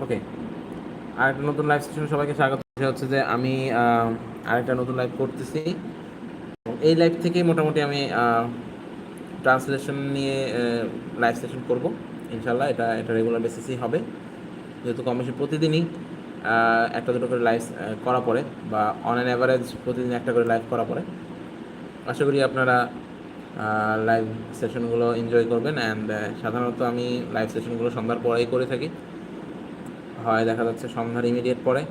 ওকে, আরেকটা নতুন লাইভ সেশনে সবাইকে স্বাগত। হচ্ছে যে আমি আরেকটা নতুন লাইভ করতেছি। এই লাইভ থেকেই মোটামুটি আমি ট্রান্সলেশন নিয়ে লাইভ সেশন করব ইনশাল্লাহ। এটা রেগুলার বেসিসই হবে, যেহেতু কম বেশি প্রতিদিনই একটা দুটো করে লাইভ করা পড়ে, বা অন অ্যান অ্যাভারেজ প্রতিদিন একটা করে লাইভ করা পড়ে। আশা করি আপনারা লাইভ সেশনগুলো এনজয় করবেন। অ্যান্ড সাধারণত আমি লাইভ সেশনগুলো সন্ধ্যার পরেই করে থাকি। হয় দেখা যাচ্ছে সন্ধ্যার ইমিডিয়েট পরে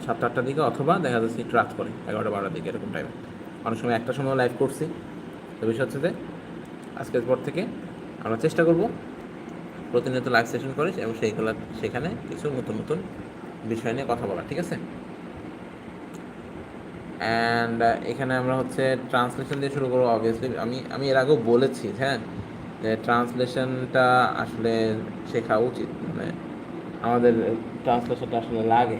7টা-8টার দিকে, অথবা দেখা যাচ্ছে একটু রাত করে 11টা-12টার দিকে, এরকম টাইমে। অনেক সময় একটা সময় লাইভ করছি। তো বিষয় হচ্ছে যে আজকের পর থেকে আমরা চেষ্টা করব প্রতিনিয়ত লাইভ সেশন করে, এবং সেখানে কিছু নতুন নতুন বিষয় নিয়ে কথা বলা, ঠিক আছে? অ্যান্ড এখানে আমরা হচ্ছে ট্রান্সলেশন দিয়ে শুরু করবো। অবভিয়াসলি আমি এর আগেও বলেছি, হ্যাঁ, যে ট্রান্সলেশনটা আসলে শেখা উচিত। মানে আমাদের ট্রান্সলেশনটা আসলে লাগে।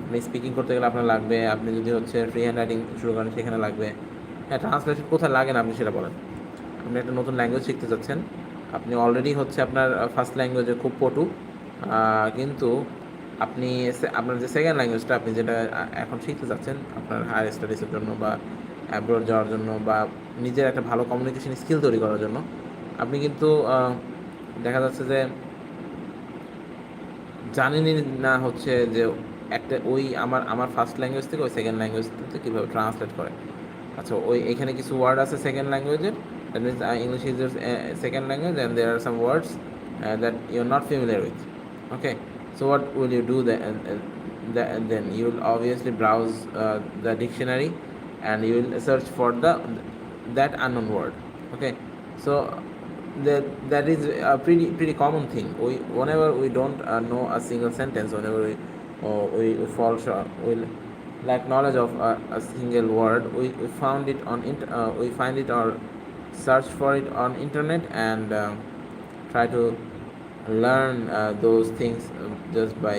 আপনি স্পিকিং করতে গেলে আপনার লাগবে, আপনি যদি হচ্ছে ফ্রি হ্যান্ড রাইটিং শুরু করেন সেখানে লাগবে। হ্যাঁ, ট্রান্সলেশন কোথায় লাগে না আপনি সেটা বলেন। আপনি একটা নতুন ল্যাঙ্গুয়েজ শিখতে চাচ্ছেন, আপনি অলরেডি হচ্ছে আপনার ফার্স্ট ল্যাঙ্গুয়েজে খুব পটু, কিন্তু আপনি আপনার যে সেকেন্ড ল্যাঙ্গুয়েজটা আপনি যেটা এখন শিখতে চাচ্ছেন আপনার হায়ার স্টাডিজের জন্য, বা অ্যাব্রোড যাওয়ার জন্য, বা নিজের একটা ভালো কমিউনিকেশন স্কিল তৈরি করার জন্য, আপনি কিন্তু দেখা যাচ্ছে যে জানেনই না হচ্ছে যে একটা ওই আমার ফার্স্ট ল্যাঙ্গুয়েজ থেকে ওই সেকেন্ড ল্যাঙ্গুয়েজতে কীভাবে ট্রান্সলেট করে। আচ্ছা, ওই এখানে কিছু ওয়ার্ড আছে সেকেন্ড ল্যাঙ্গুয়েজের, that means English is your second language, and there are some words that you are not familiar with. Okay, so what will you do then you will obviously browse the dictionary, and you will search for that unknown word. Okay, so that is a pretty common thing. Whenever we don't know a single sentence, whenever we fall short, we lack knowledge of a single word, we find it or search for it on internet, and try to learn those things just by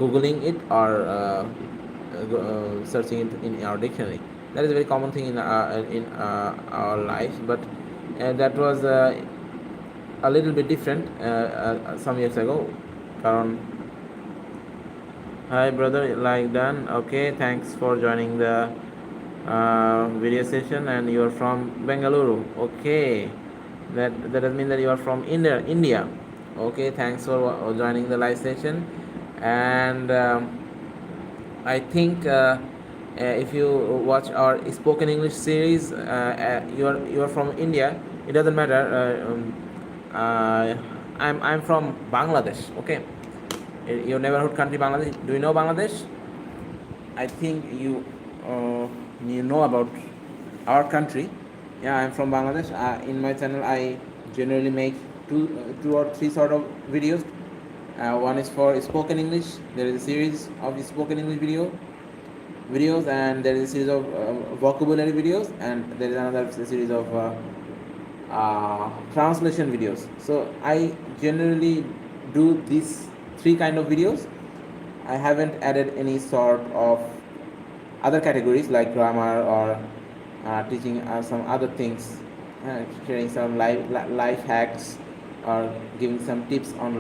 googling it, or searching it in our dictionary. That is a very common thing in our lives, but that was a little bit different some years ago. Karon, hi brother, like done. Okay, thanks for joining the video session, and you are from Bengaluru. Okay, that does mean that you are from India. Okay, thanks for joining the live session. And I think if you watch our spoken English series, you are from India. It doesn't matter. I'm from Bangladesh. Okay, your neighborhood country, Bangladesh. Do you know Bangladesh? I think you know about our country. Yeah, I'm from Bangladesh. In my channel, I generally make two or three sort of videos. One is for spoken English. There is a series of spoken English videos, and there is a series of vocabulary videos, and there is another series of translation videos. So I generally do these three kind of videos. I haven't added any sort of other categories like grammar, or teaching some other things, sharing some life hacks, or giving some tips on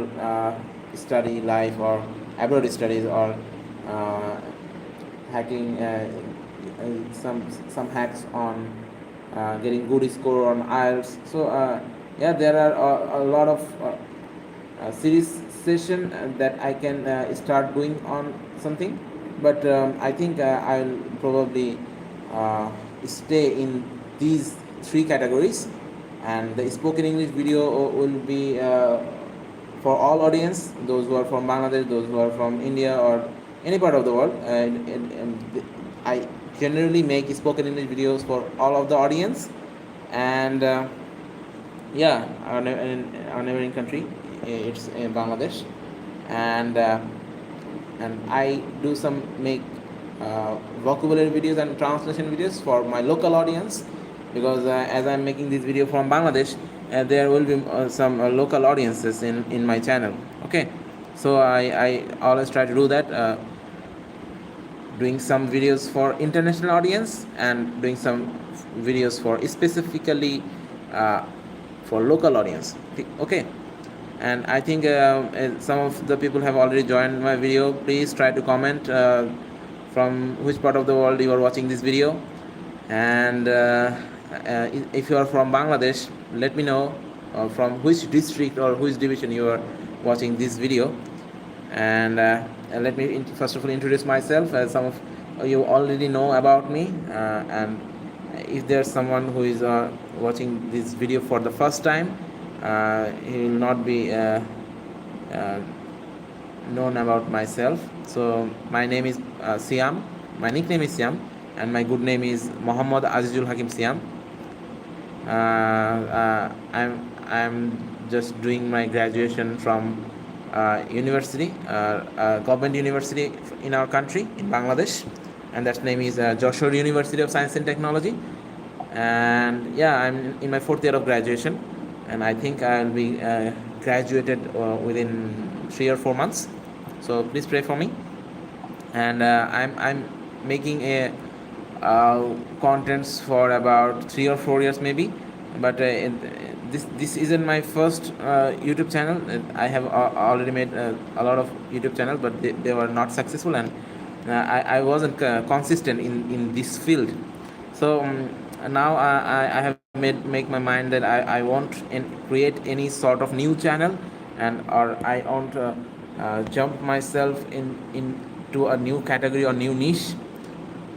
study life, or abroad studies, or hacking some hacks on getting good score on ielts. So yeah, there are a lot of series session that I can start doing on something, but I think I'll probably stay in these three categories, and the spoken English video will be for all audience, those who are from Bangladesh, those who are from India, or any part of the world. I generally make spoken English videos for all of the audience, and yeah, our neighboring country, it's in Bangladesh, and I do some make vocabulary videos and translation videos for my local audience, because as I'm making this video from Bangladesh, there will be some local audiences in my channel. Okay, so I always try to do that, doing some videos for international audience, and doing some videos for specifically for local audience. Okay, And I think some of the people have already joined my video. Please try to comment from which part of the world you are watching this video. And if you are from Bangladesh, let me know from which district or which division you are watching this video. And let me first of all introduce myself, as some of you already know about me. And if there's someone who is watching this video for the first time, he will not be uh, known about myself. So my name is Siam. My nickname is Siam, and my good name is Muhammad Azizul Hakim Siam. I'm just doing my graduation from university, government university in our country, in Bangladesh, and that name is Joshua University of Science and Technology. And yeah, I'm in my 4th year of graduation, and I think I'll be graduated within 3 or 4 months. So please pray for me. And I'm making a contents for about 3 or 4 years maybe, but this isn't my first YouTube channel. I have already made a lot of YouTube channels, but they were not successful, and I wasn't consistent in this field. So now I have make my mind that I won't create any sort of new channel, and or I won't jump myself into a new category or new niche.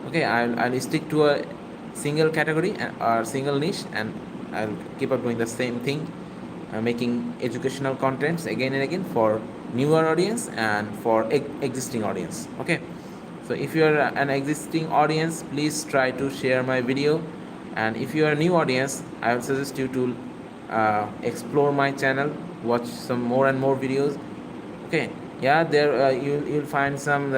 Okay, I'll stick to a single category or single niche, and I'll keep on doing the same thing, making educational contents again and again for newer audience and for existing audience. Okay, so if you're an existing audience, please try to share my video, and if you are a new audience, I would suggest you to explore my channel, watch some more and more videos. Okay, yeah, there you'll find some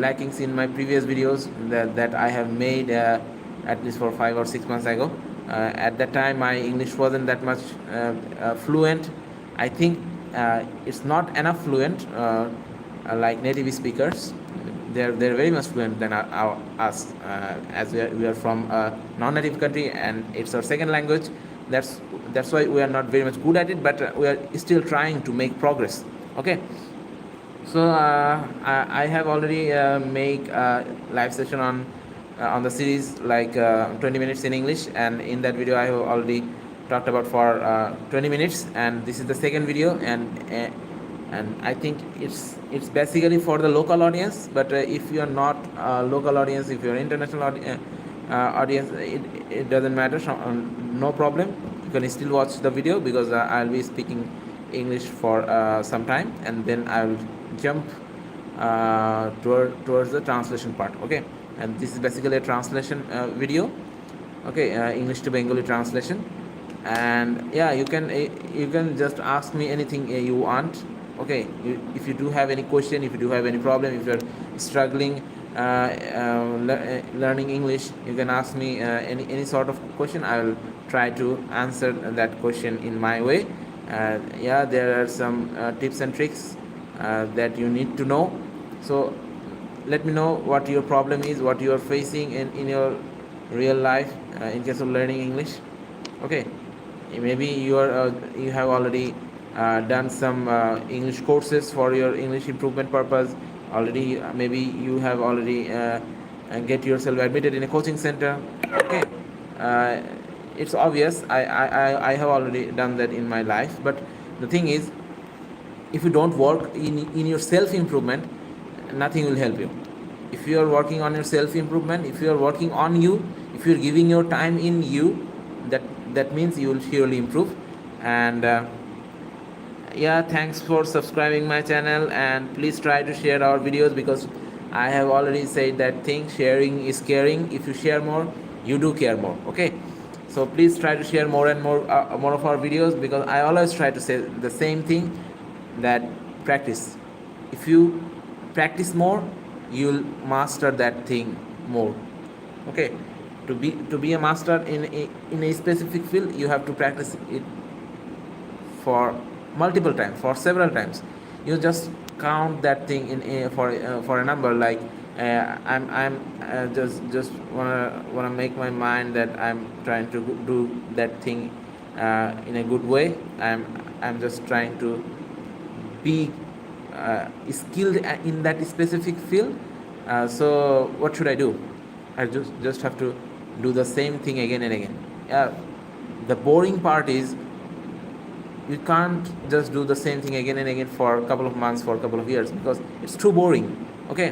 lackings in my previous videos that I have made at least for 5 or 6 months ago. At that time my English wasn't that much fluent. I think it's not enough fluent like native speakers. They're very much fluent than us, as we are from a non-native country and it's our second language. That's why we are not very much good at it, but we are still trying to make progress. Okay, so I have already make a live session on the series like 20 minutes in English, and in that video I have already talked about for 20 minutes, and this is the second video, and I think it's basically for the local audience. But if you are not a local audience, if you are international audience, it doesn't matter. So, no problem. You can still watch the video because I'll be speaking English for some time, and then I'll jump towards the translation part. Okay, and this is basically a translation video. Okay, English to Bengali translation. And yeah, you can just ask me anything you want. Okay, if you do have any question, if you do have any problem, if you're struggling learning English, you can ask me any sort of question. I will try to answer that question in my way. Yeah, there are some tips and tricks that you need to know. So let me know what your problem is, what you are facing in your real life in case of learning English. Okay, maybe you have already done some English courses for your English improvement purpose already. Maybe you have already get yourself admitted in a coaching center. Okay, uh, it's obvious. I have already done that in my life. But the thing is, if you don't work in your self improvement, nothing will help you. If you are working on your self improvement, if you are working on you, if you're giving your time in you, that means you will surely improve. And yeah, thanks for subscribing my channel, and please try to share our videos, because I have already said that thing, sharing is caring. If you share more, you do care more. Okay, so please try to share more and more of our videos, because I always try to say the same thing, that practice. If you practice more, you'll master that thing more. Okay, to be a master in a specific field, you have to practice it for multiple times, for several times. You just count that thing for a number, like I'm just wanna make my mind that I'm trying to do that thing in a good way. I'm just trying to be skilled in that specific field. So what should I do? I just have to do the same thing again and again. The boring part is you can't just do the same thing again and again for a couple of months, for a couple of years, because it's too boring. Okay,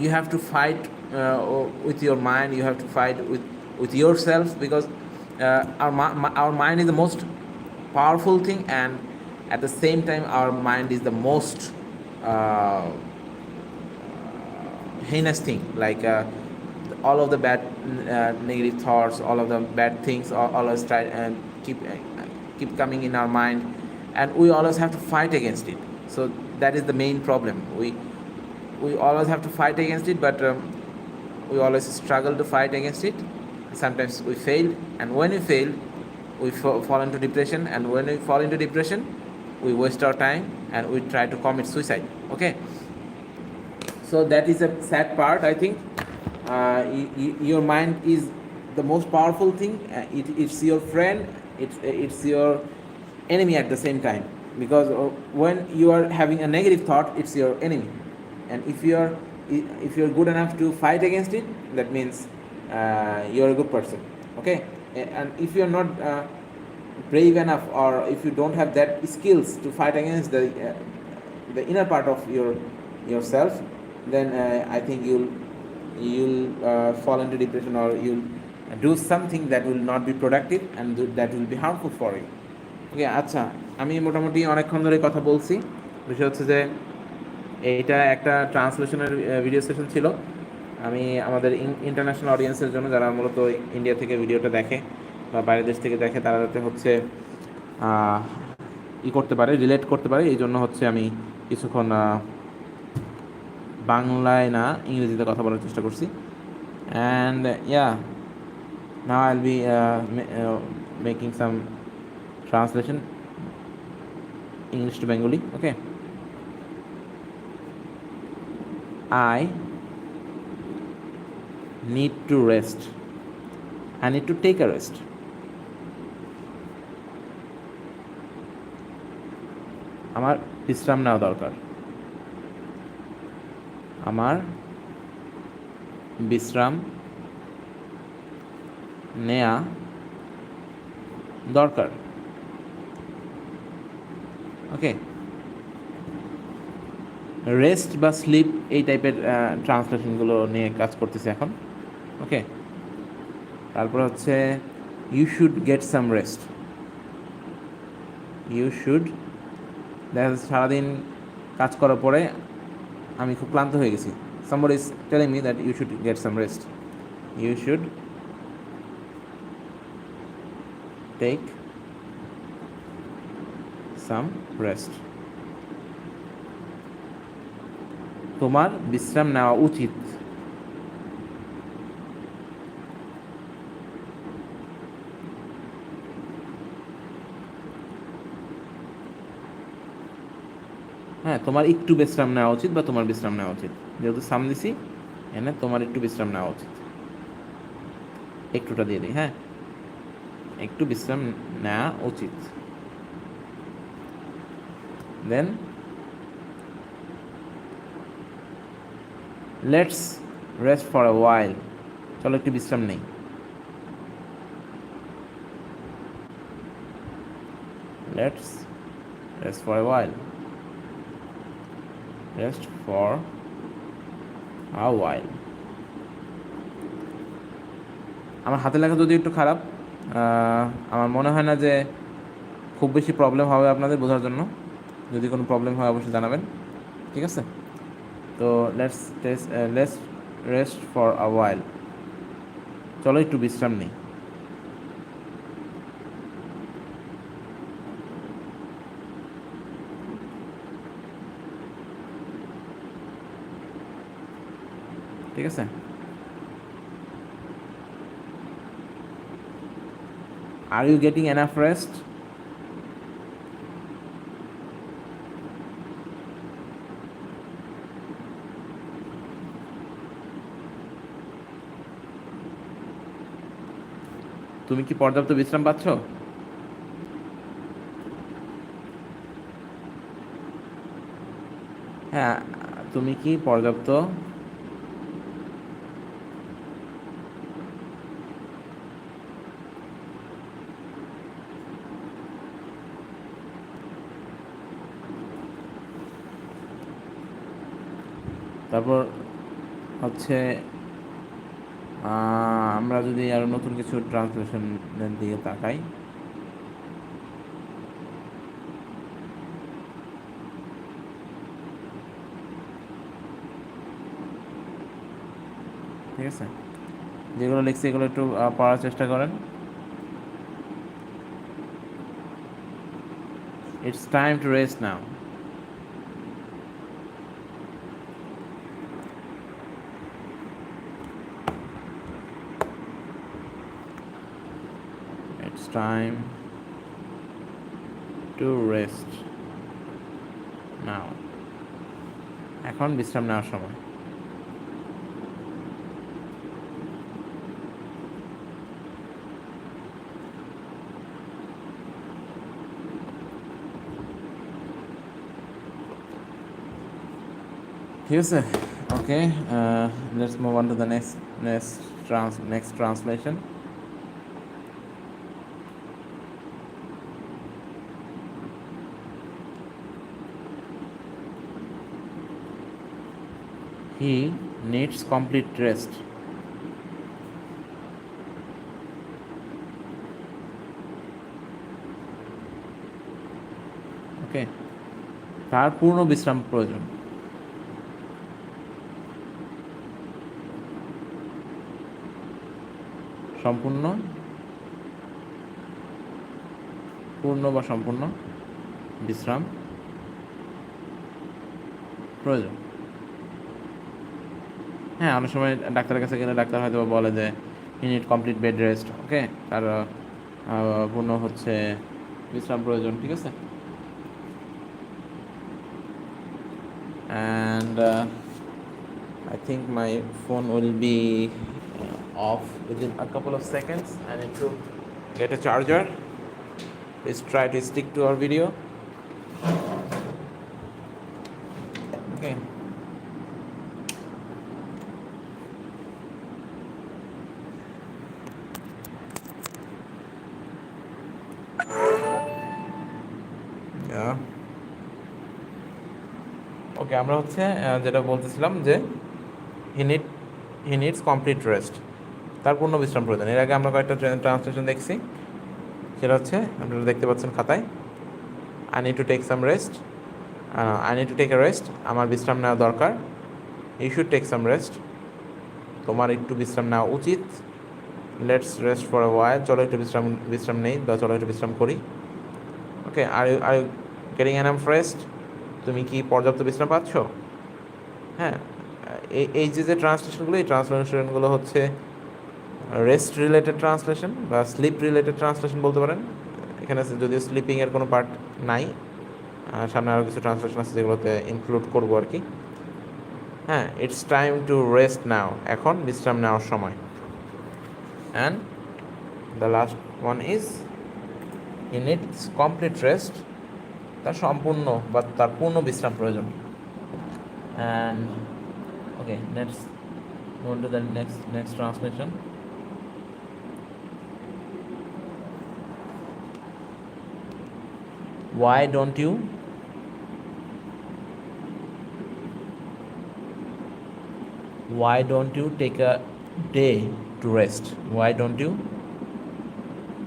you have to fight with your mind. You have to fight with yourself, because our mind is the most powerful thing, and at the same time our mind is the most uh, heinous thing. Like all of the bad negative thoughts, all of the bad things always try and keep coming in our mind, and we always have to fight against it. So that is the main problem. We always have to fight against it, but we always struggle to fight against it. Sometimes we fail, and when we fail, we fall into depression, and when we fall into depression, we waste our time and we try to commit suicide. Okay, so that is a sad part, I think. Your mind is the most powerful thing. It's your friend, it's your enemy at the same time, because when you are having a negative thought, it's your enemy. And if you're good enough to fight against it, that means you're a good person. Okay, and if you're not brave enough, or if you don't have that skills to fight against the inner part of yourself, then I think you'll fall into depression, or you'll do something that will not be productive, and that will be harmful for you. ওকে, আচ্ছা, আমি মোটামুটি অনেকক্ষণ ধরে কথা বলছি। বিষয় হচ্ছে যে এইটা একটা ট্রান্সলেশনের ভিডিও সেশন ছিল। আমি আমাদের ইন্টারন্যাশনাল অডিয়েন্সের জন্য, যারা মূলত ইন্ডিয়া থেকে ভিডিওটা দেখে বা বাইরের দেশ থেকে দেখে, তারা যাতে হচ্ছে করতে পারে, রিলেট করতে পারে, এই জন্য হচ্ছে আমি কিছুক্ষণ বাংলায় না ইংরেজিতে কথা বলার চেষ্টা করছি। And now I'll be making some translation English to Bengali. Okay, I need to rest. I need to take a rest. আমার বিশ্রাম নেওয়া দরকার। আমার বিশ্রাম নেওয়া দরকার। ওকে, রেস্ট বা স্লিপ এই টাইপের ট্রান্সলেশনগুলো নিয়ে কাজ করতেছে এখন। ওকে, তারপর হচ্ছে you should get some rest. You should, দেখা যাচ্ছে সারাদিন কাজ করার পরে আমি খুব ক্লান্ত হয়ে গেছি। somebody is telling me that you should get some rest. You should take some rest. তোমার বিশ্রাম নেওয়া উচিত। হ্যাঁ, তোমার একটু বিশ্রাম নেওয়া উচিত, বা তোমার বিশ্রাম নেওয়া উচিত। যেহেতু সাম দিছি, এনে তোমার একটু বিশ্রাম নেওয়া উচিত, একটুটা দিয়ে দিই। হ্যাঁ, একটু বিশ্রাম নেওয়া উচিত। Then let's rest for a while. চলো একটু বিশ্রাম নেই। Let's rest for a while. Rest for a while. আমার হাতে লেখা যদি একটু খারাপ, আমার মনে হয় না যে খুব বেশি প্রবলেম হবে আপনাদের বোঝার জন্য। যদি কোনো প্রবলেম হয় অবশ্যই জানাবেন, ঠিক আছে? তো let's rest for a while. চলো একটু বিশ্রাম নিই। ঠিক আছে? Are you getting enough rest? তুমি কি পর্যাপ্ত বিশ্রাম পাচ্ছ? হ্যাঁ, তুমি কি পর্যাপ্ত তারপর হচ্ছে আমরা যদি আরো নতুন কিছু ট্রান্সলেশনের দিকে তাকাই, ঠিক আছে, যেগুলো লিখছি এগুলো একটু পড়ার চেষ্টা করেন। It's time to rest now. It's time to rest now. এখন বিশ্রাম নেওয়ার সময়। ঠিক আছে, okay, let's move on to the next translation. He needs complete rest. Okay, তার পূর্ণ বিশ্রাম প্রয়োজন। সম্পূর্ণ, পূর্ণ বা সম্পূর্ণ বিশ্রাম প্রয়োজন। হ্যাঁ, অনেক সময় ডাক্তারের কাছে গেলে ডাক্তার হয়তো বলে যে you need complete bed rest. Okay, তার পূর্ণ হচ্ছে বিশ্রাম প্রয়োজন। ঠিক আছে, and I think my phone will be off within a couple of seconds. I need to get a charger. Please try to stick to our video. Okay. Yeah. ওকে, আমরা হচ্ছে যেটা বলতেছিলাম যে he need he needs complete rest, তার পূর্ণ বিশ্রাম প্রয়োজন। এর আগে আমরা কয়েকটা ট্রান্সলেশন দেখছি, সেটা হচ্ছে আপনারা দেখতে পাচ্ছেন খাতায়। I need to take some rest, I need to take a rest, আমার বিশ্রাম নেওয়া দরকার। You should take some rest, তোমার একটু বিশ্রাম নেওয়া উচিত। Let's rest for a while, চলো একটু বিশ্রাম নেই বা চলো একটু বিশ্রাম করি। Okay, are you getting enough rest, তুমি কি পর্যাপ্ত বিশ্রাম পাচ্ছ? হ্যাঁ, এই যে ট্রান্সলেশনগুলো, এই ট্রান্সলেশনগুলো হচ্ছে রেস্ট রিলেটেড ট্রান্সলেশন বা স্লিপ রিলেটেড ট্রান্সলেশন বলতে পারেন। এখানে যদিও স্লিপিংয়ের কোনো পার্ট নাই, সামনে আরও কিছু ট্রান্সলেশন আছে যেগুলোতে ইনক্লুড করবো আর কি। হ্যাঁ, it's time to rest now, এখন বিশ্রাম নেওয়ার সময়। And the last one is he needs complete rest, তার সম্পূর্ণ বা তার পূর্ণ বিশ্রাম প্রয়োজন। And okay, let's move to the next translation. Why don't you take a day to rest? Why don't you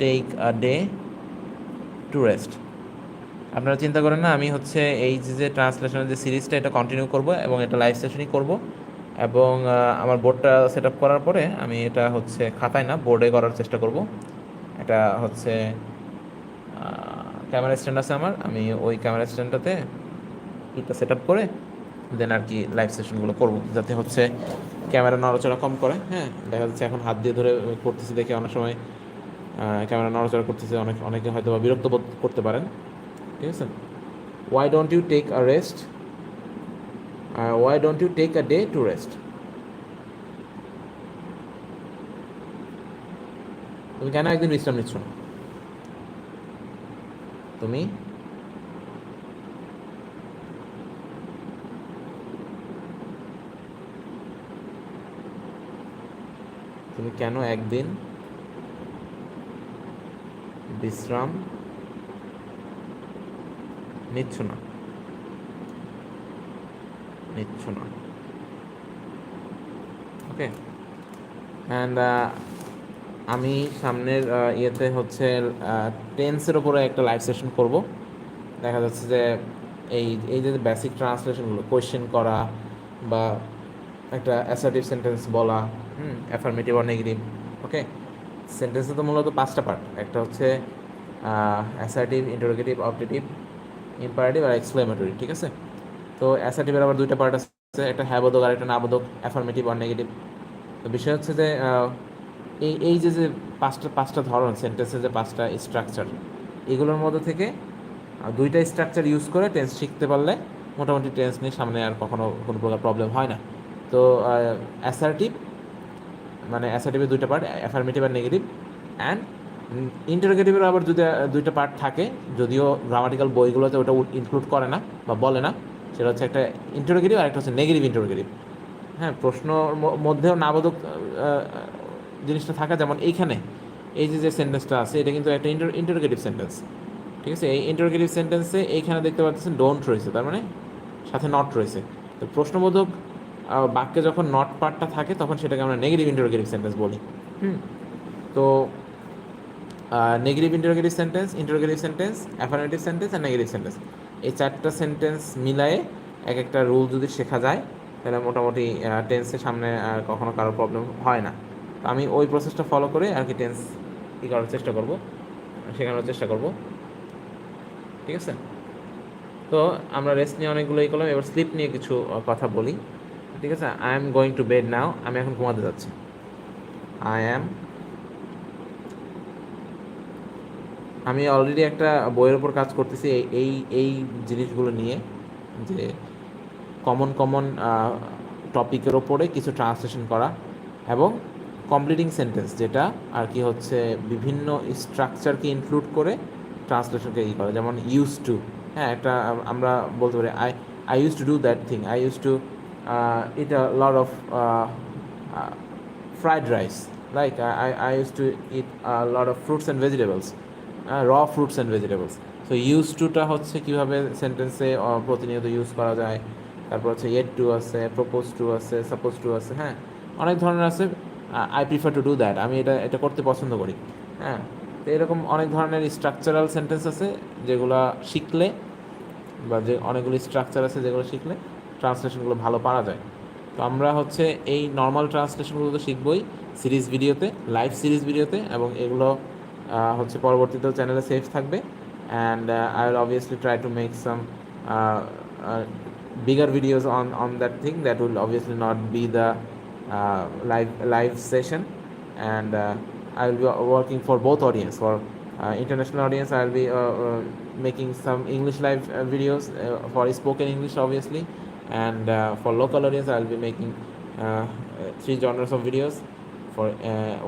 take a day to rest? আপনারা চিন্তা করেন না, আমি হচ্ছে এই যে ট্রান্সলেশনের যে সিরিজটা, এটা কন্টিনিউ করব এবং এটা লাইভ সেশনই করব। এবং আমার বোর্ডটা সেট আপ করার পরে আমি এটা হচ্ছে খাতায় না, বোর্ডে করার চেষ্টা করব। এটা হচ্ছে ক্যামেরা স্ট্যান্ড আছে আমার, আমি ওই ক্যামেরা স্ট্যান্ডটাতে এটা সেট আপ করে দেন আর কি লাইভ সেশনগুলো করবো, যাতে হচ্ছে ক্যামেরা নড়াচড়া কম করে। হ্যাঁ, দেখা যাচ্ছে এখন হাত দিয়ে ধরে করতেছি দেখে অনেক সময় ক্যামেরা নড়াচড়া করতেছে, অনেকে হয়তো বা বিরক্ত বোধ করতে পারেন। ঠিক আছে, why don't you take a rest, why don't you take a day to rest? তুমি কেন একদিন বিশ্রাম নিচ্ছ না? তুমি তুমি কেন একদিন বিশ্রাম নিচ্ছ না নিচ্ছ না ওকে। অ্যান্ড আমি সামনের ইয়েতে হচ্ছে টেন্সের ওপরে একটা লাইভ সেশন করব। দেখা যাচ্ছে যে এই এই যে বেসিক ট্রান্সলেশনগুলো কোয়েশ্চেন করা বা একটা অ্যাসার্টিভ সেন্টেন্স বলা, অ্যাফার্মেটিভ আর নেগেটিভ। ওকে, সেন্টেন্সে তো মূলত 5টা পার্ট। একটা হচ্ছে অ্যাসার্টিভ, ইন্টারোগেটিভ, অবজেক্টিভ, ইম্পারেটিভ আর এক্সক্লেমেটরি, ঠিক আছে? তো অ্যাসার্টিভের আবার 2টা পার্ট আছে, একটা হ্যাঁ বোধক আর একটা না বোধক, অ্যাফার্মেটিভ আর নেগেটিভ। তো বিষয় হচ্ছে যে এই এই যে যে পাঁচটা পাঁচটা ধরন সেন্টেন্সের, যে 5টা স্ট্রাকচার, এগুলোর মধ্যে থেকে 2টা স্ট্রাকচার ইউজ করে টেন্স শিখতে পারলে মোটামুটি টেন্স নিয়ে সামনে আর কখনো কোনো প্রকার প্রবলেম হয় না। তো অ্যাসার্টিভ মানে অ্যাসার্টিভের 2টা পার্ট, অ্যাফার্মেটিভ আর নেগেটিভ। অ্যান্ড ইন্টারোগেটিভের আবার 2টা পার্ট থাকে, যদিও গ্রামাটিক্যাল বইগুলোতে ওটা ইনক্লুড করে না বা বলে না। সেটা হচ্ছে একটা ইন্টারোগেটিভ আর একটা হচ্ছে নেগেটিভ ইন্টারোগেটিভ। হ্যাঁ, প্রশ্নর মধ্যেও নাবোধক জিনিসটা থাকা, যেমন এইখানে এই যে যে সেন্টেন্সটা আছে এটা কিন্তু একটা ইন্টারোগেটিভ সেন্টেন্স, ঠিক আছে? এই ইন্টারোগেটিভ সেন্টেন্সে এইখানে দেখতে পাচ্ছেন ডোন্ট রয়েছে, তার মানে সাথে নট রয়েছে। তো প্রশ্নবোধক বাক্যে যখন নট পার্টটা থাকে তখন সেটাকে আমরা নেগেটিভ ইন্টারোগেটিভ সেন্টেন্স বলি। তো negative interrogative sentence, affirmative sentence আর নেগেটিভ সেন্টেন্স, এই 4টা সেন্টেন্স মিলায়ে এক একটা রুল যদি শেখা যায় তাহলে মোটামুটি টেন্সের সামনে আর কখনো কারো প্রবলেম হয় না। তো আমি ওই প্রসেসটা ফলো করে আর কি টেন্স কী করার চেষ্টা করব, শেখানোর চেষ্টা করব, ঠিক আছে? তো আমরা রেস্ট নিয়ে অনেকগুলোই করলাম, এবার স্লিপ নিয়ে কিছু কথা বলি, ঠিক আছে? I am going to bed now, আমি এখন ঘুমাতে যাচ্ছি। আমি অলরেডি একটা বইয়ের ওপর কাজ করতেছি এই এই এই জিনিসগুলো নিয়ে, যে কমন কমন টপিকের ওপরে কিছু ট্রান্সলেশন করা এবং কমপ্লিটিং সেন্টেন্স, যেটা আর কি হচ্ছে বিভিন্ন স্ট্রাকচারকে ইনক্লুড করে ট্রান্সলেশনকে ই করে, যেমন ইউজ টু। হ্যাঁ, একটা আমরা বলতে পারি I use to do that thing, I use to it a lot of fried rice, like I used to eat a lot of fruits and vegetables, raw fruits and vegetables. So use টুটা হচ্ছে কীভাবে সেন্টেন্সে প্রতিনিয়ত use করা যায়। তারপর হচ্ছে yet two আছে, প্রপোজ টু আছে, সাপোজ টু আছে। হ্যাঁ, অনেক ধরনের আছে। I prefer to do that, আমি এটা এটা করতে পছন্দ করি। হ্যাঁ, তো এরকম অনেক ধরনের স্ট্রাকচারাল সেন্টেন্স আছে যেগুলো শিখলে, বা যে অনেকগুলো স্ট্রাকচার আছে যেগুলো শিখলে ট্রান্সলেশনগুলো ভালো পারা যায়। তো আমরা হচ্ছে এই নর্মাল ট্রান্সলেশনগুলো তো শিখবই সিরিজ ভিডিওতে, লাইভ সিরিজ ভিডিওতে, এবং এগুলো হচ্ছে পরবর্তীতেও চ্যানেলে সেভ থাকবে। And I will obviously try to make some bigger videos on that thing. That will obviously not be the live session. And I will be working for both audience. For international audience, I will be making some English live videos for spoken English, obviously. And for local audience, I will be making 3 genres of videos. For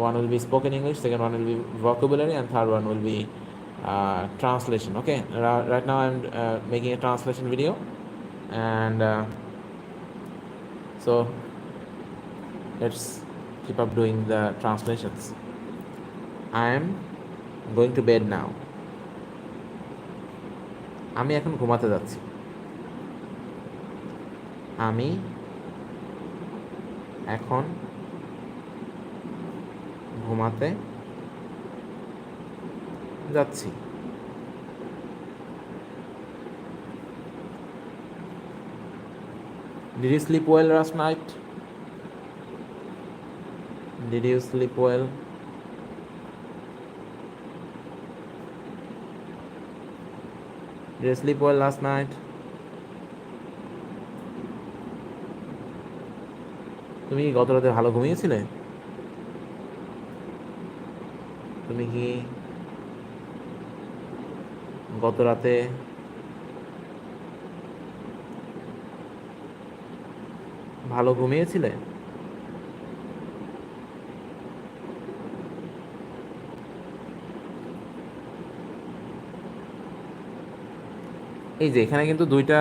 one will be spoken English, second one will be vocabulary, and third one will be translation. Okay, right now I'm making a translation video. And so let's keep up doing the translations. I am going to bed now, আমি এখন ঘুমাতে যাচ্ছি। আমি এখন ঘুমাতে যাচ্ছি। Did you sleep well last night? Did you sleep well? Did you sleep well last night? তুমি কি গত রাতে ভালো ঘুমিয়েছিলে? তুমি কি গত রাতে ভালো ঘুমিয়েছিলে? এই যে এখানে কিন্তু 2টা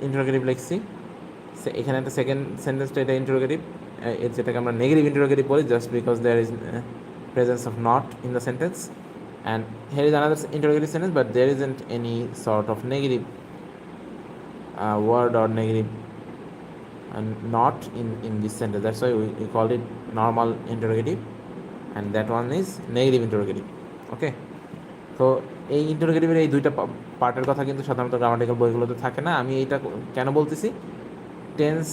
ইন্টারোগেটিভ লিখছি। এখানে একটা সেকেন্ড সেন্টেন্সটা এটা ইন্টারোগেটিভ, যেটাকে আমরা নেগেটিভ ইন্টারোগেটিভ বলি, just because there is presence of not in the sentence. And here is another interrogative sentence, but there isn't any sort of negative word or negative not in this sentence. That's why we called it normal interrogative, and that one is negative interrogative. Okay, তো এই ইন্টারোগেটিভের এই দুইটা পার্টের কথা কিন্তু সাধারণত grammatical বইগুলোতে থাকে না। আমি এইটা কেন বলতেছি, টেন্স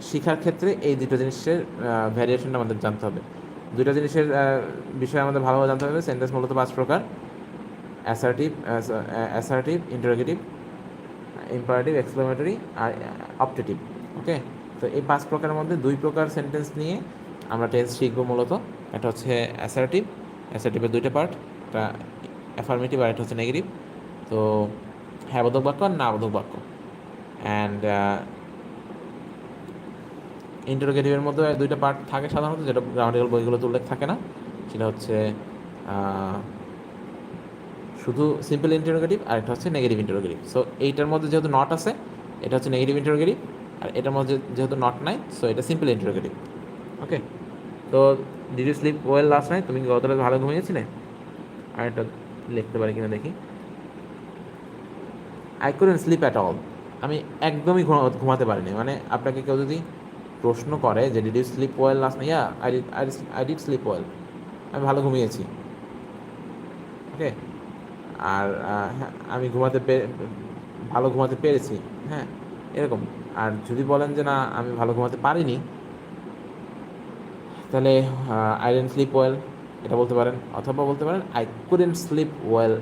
শেখার ক্ষেত্রে এই দুটো জিনিসের ভ্যারিয়েশনটা আমাদের জানতে হবে। দুইটা জিনিসের বিষয়ে আমাদের ভালোভাবে জানতে হবে। সেন্টেন্স মূলত 5 প্রকার: অ্যাসার্টিভ, ইন্টারোগেটিভ, ইম্পারেটিভ, এক্সক্লেমেটরি আর অপটেটিভ। ওকে, তো এই 5 প্রকারের মধ্যে 2 প্রকার সেন্টেন্স নিয়ে আমরা টেন্স শিখবো মূলত। এটা হচ্ছে অ্যাসার্টিভের 2টা পার্ট, একটা অ্যাফার্মেটিভ আর এটা হচ্ছে নেগেটিভ। তো হ্যাঁ বোধক বাক্য আর না বোধক বাক্য। অ্যান্ড ইন্টারোগেটিভের মধ্যে 2টা পার্ট থাকে সাধারণত, যেটা গ্রামাটিক্যাল বইগুলোতে উল্লেখ থাকে না। সেটা হচ্ছে শুধু সিম্পল ইন্টারোগেটিভ আর এটা হচ্ছে নেগেটিভ ইন্টারোগেটিভ। সো এইটার মধ্যে যেহেতু নট আছে, এটা হচ্ছে নেগেটিভ ইন্টারোগেটিভ, আর এটার মধ্যে যেহেতু নট নাই, সো এটা সিম্পল ইন্টারোগেটিভ। ওকে, তো did you sleep well last night? তুমি কি গত রাতে ভালো ঘুমিয়েছিলে? আর এটা লিখতে পারি কিনা দেখি। I couldn't slip at all. আমি একদমই ঘুমাতে পারিনি। মানে আপনাকে কেউ যদি প্রশ্ন করে যে did you sleep well last night, yeah I did sleep well, আমি ভালো ঘুমিয়েছি। ওকে, আর হ্যাঁ আমি ভালো ঘুমাতে পেরেছি, হ্যাঁ এরকম। আর যদি বলেন যে না আমি ভালো ঘুমাতে পারিনি, তাহলে আই ডেন্ট স্লিপ ওয়েল এটা বলতে পারেন, অথবা বলতে পারেন I couldn't slip well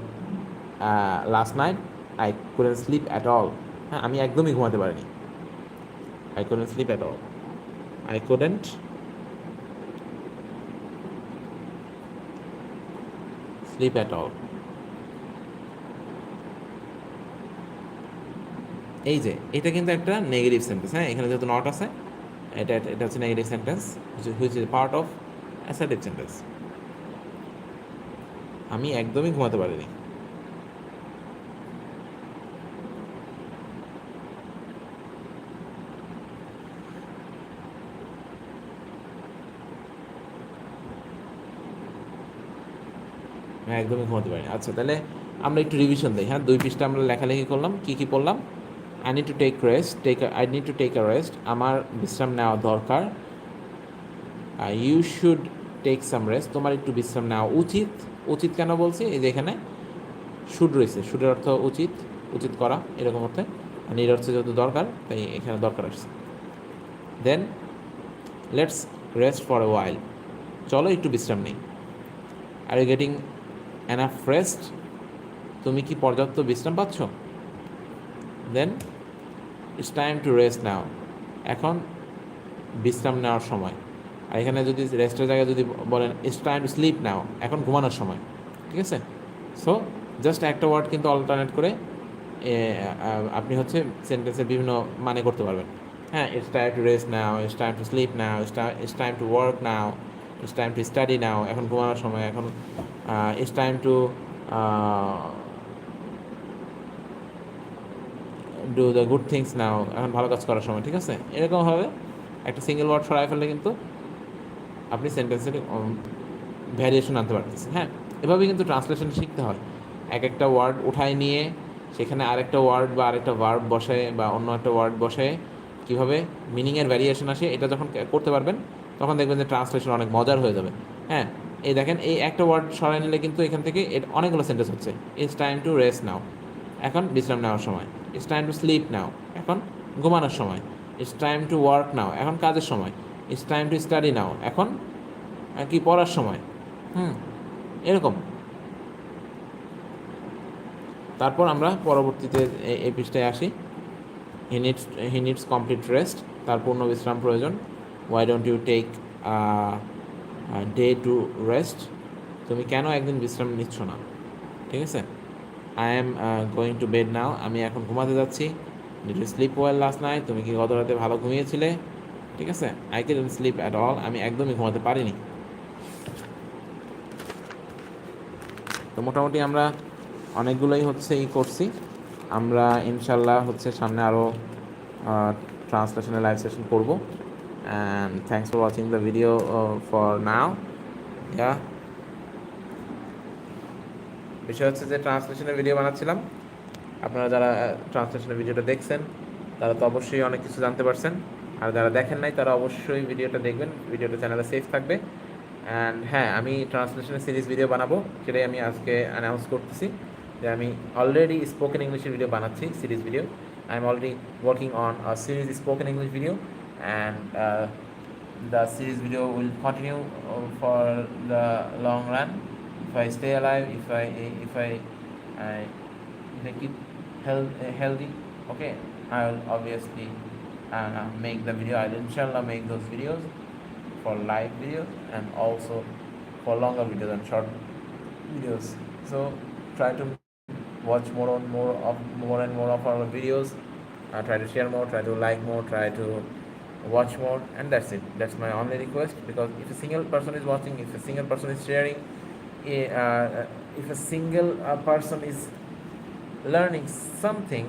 last night, I couldn't slip at all. হ্যাঁ, আমি একদমই ঘুমাতে পারিনি। I couldn't slip at all, I couldn't slip at all. এই যে এটা কিন্তু একটা নেগেটিভ সেন্টেন্স। হ্যাঁ, এখানে যেহেতু নট আছে, এটা হচ্ছে negative sentence, which is part of assertive sentence. আমি একদমই ঘুমাতে পারিনি। আমি একদমই ঘুমাতে পারিনি। আচ্ছা, তাহলে আমরা একটু রিভিশন দিই। হ্যাঁ, 2 পৃষ্ঠা আমরা লেখালেখি করলাম। কী কী পড়লাম? I need to take a rest, আমার বিশ্রাম নেওয়া দরকার। You should take some rest, তোমার একটু বিশ্রাম নেওয়া উচিত। উচিত কেন বলছি? এই যে এখানে শুড রয়েছে, শুডের অর্থ উচিত, উচিত করা এরকম অর্থে। আর নিড অর্থ যেহেতু দরকার, তাই এখানে দরকার আসছে। Then let's rest for a while, চলো একটু বিশ্রাম নেই। Are you getting enough rest, তুমি কি পর্যাপ্ত বিশ্রাম পাচ্ছ? Then it's time to rest now, এখন বিশ্রাম নেওয়ার সময়। আর এখানে যদি রেস্টের জায়গায় যদি বলেন it's time to sleep now, এখন ঘুমানোর সময়। ঠিক আছে? সো জাস্ট একটা ওয়ার্ড কিন্তু অল্টারনেট করে আপনি হচ্ছে সেন্টেন্সের বিভিন্ন মানে করতে পারবেন। হ্যাঁ, it's time to rest now, it's time to sleep now, it's time to work now, it's time to study now, এখন ঘুমানোর সময়, এখন it's time to do the good things now, এখন ভালো কাজ করার সময়। ঠিক আছে, এরকমভাবে একটা সিঙ্গেল ওয়ার্ড সরাই ফেললে কিন্তু আপনি সেন্টেন্সের ভ্যারিয়েশন আনতে পারতেছেন। হ্যাঁ, এভাবে কিন্তু ট্রান্সলেশন শিখতে হয়। একটা ওয়ার্ড উঠায় নিয়ে সেখানে আরেকটা ওয়ার্ড বা আরেকটা ভার্ব বসায় বা অন্য একটা ওয়ার্ড বসায় কীভাবে মিনিংয়ের ভ্যারিয়েশন আসে, এটা যখন করতে পারবেন তখন দেখবেন যে ট্রান্সলেশন অনেক মজার হয়ে যাবে। হ্যাঁ, এই দেখেন, এই একটা ওয়ার্ড সরাই নিলে কিন্তু এখান থেকে অনেকগুলো সেন্টেন্স হচ্ছে। It's time to rest now, এখন বিশ্রাম নেওয়ার সময়। It's time to sleep now, এখন ঘুমানোর সময়। ইটস টাইম টু ওয়ার্ক নাও, এখন কাজের সময়। It's time to study now, এখন কি পড়ার সময়। এরকম। তারপর আমরা পরবর্তীতে এই পৃষ্ঠায় আসি। হি নিডস কমপ্লিট রেস্ট, তার পূর্ণ বিশ্রাম প্রয়োজন। Why don't you take day to rest, তুমি কেন একদিন বিশ্রাম নিচ্ছ না? ঠিক আছে। I am going to bed now, আমি এখন ঘুমাতে যাচ্ছি। Did you sleep well last night, তুমি কি গত রাতে ভালো ঘুমিয়েছিলে? ঠিক আছে। I can't sleep at all, আমি একদমই ঘুমাতে পারিনি। তো মোটামুটি আমরা অনেকগুলোই হচ্ছে করছি। আমরা ইনশাল্লাহ হচ্ছে সামনে আরও ট্রান্সলেশনের লাইভ সেশন করব। and thanks for watching the video for now. Yeah, বিষয় হচ্ছে যে ট্রান্সলেশনের ভিডিও বানাচ্ছিলাম। আপনারা যারা ট্রান্সলেশনের ভিডিওটা দেখছেন তারা তো অবশ্যই অনেক কিছু জানতে পারছেন, আর যারা দেখেন নাই তারা অবশ্যই ভিডিওটা দেখবেন, ভিডিওটা চ্যানেলে সেভ থাকবে। অ্যান্ড হ্যাঁ, আমি ট্রান্সলেশনের সিরিজ ভিডিও বানাবো, সেটাই আমি আজকে অ্যানাউন্স করতেছি যে আমি অলরেডি স্পোকেন ইংলিশের ভিডিও বানাচ্ছি, series video. I am already working on a series spoken English video, and the series video will continue for the long run. If I stay alive, if I keep healthy, okay, I will obviously make the video. I'll inshallah make those videos for live videos and also for longer videos and short videos. So try to watch more and more of our videos. Try to share more, try to like more, try to watch more, and that's it. That's my only request, because if a single person is watching, if a single person is sharing, if a single person is learning something,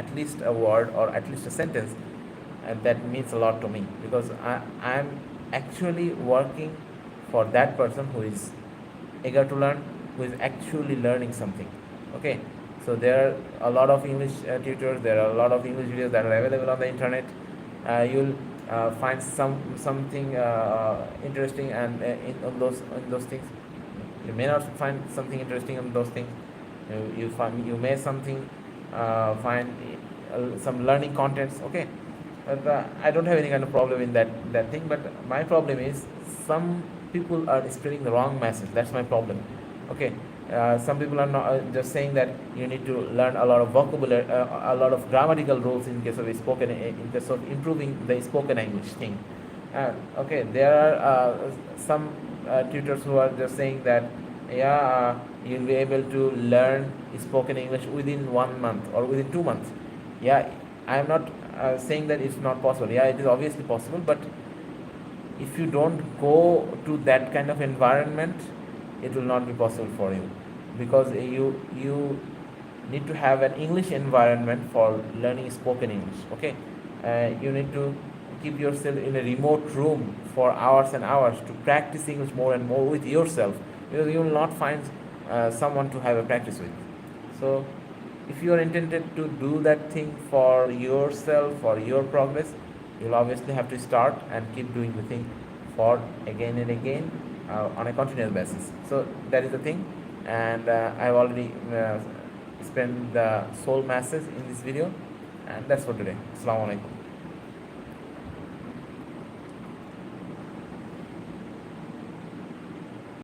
at least a word or at least a sentence, and that means a lot to me, because I'm actually working for that person who is eager to learn, who is actually learning something. Okay, so there are a lot of English tutors, there are a lot of English videos that are available on the internet. You'll find something interesting, and in those things you may not find something interesting in those things. You may find some learning contents. Okay, but I don't have any kind of problem in that thing. But my problem is some people are spreading the wrong message. That's my problem. Okay, some people are not just saying that you need to learn a lot of vocabulary, a lot of grammatical rules in case of spoken, in case of improving the spoken English thing. Okay, there are some tutors who are just saying that, yeah, you'll be able to learn spoken English within 1 month or within 2 months. Yeah, I am not saying that it's not possible. Yeah, it is obviously possible, but if you don't go to that kind of environment, it will not be possible for you, because you need to have an English environment for learning spoken English. Okay, you need to keep yourself in a remote room for hours and hours to practice English more and more with yourself, because you will not find someone to have a practice with. So if you are intended to do that thing for yourself, for your progress, you'll obviously have to start and keep doing the thing for again and again on a continuous basis. So that is the thing, and I've already spent the soul masses in this video, and that's for today. Assalamu alaikum.